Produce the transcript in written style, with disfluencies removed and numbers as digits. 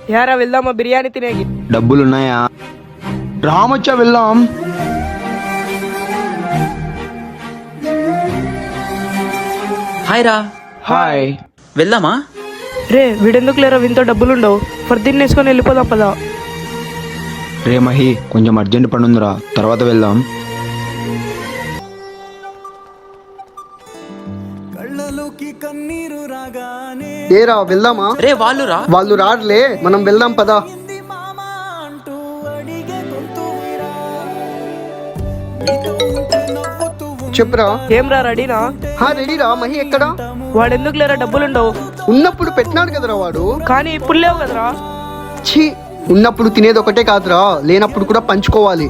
యారా వెళ్దామా బిర్యానీ తినేకి? డబ్బులున్నాయా? రామొచ్చా వెళ్దాం. హాయ్ రా. హాయ్. వెళ్దామా? రే వీడెందుకు లేరా, వీంతో డబ్బులుండవు. ఫర్దీన్ వేసుకొని వెళ్ళిపోదాం పదా. రే మహి, కొంచెం అర్జెంట్ పని ఉందిరా, తర్వాత వెళ్దాం. ఏరా వెళ్దామా? రే వాళ్ళురా. వాళ్ళు రారులే, మనం వెళ్దాం పదా. చెప్పురా. ఏం రా రెడీనా? రెడీరా. మహి ఎక్కడా? వాడెందుకు లేరా, డబ్బులుండవు. ఉన్నప్పుడు పెట్టినాడు కదరా వాడు. కానీ ఇప్పుడు లేవు కదరా. ఛీ, ఉన్నప్పుడు తినేది ఒకటే కాదురా, లేనప్పుడు కూడా పంచుకోవాలి.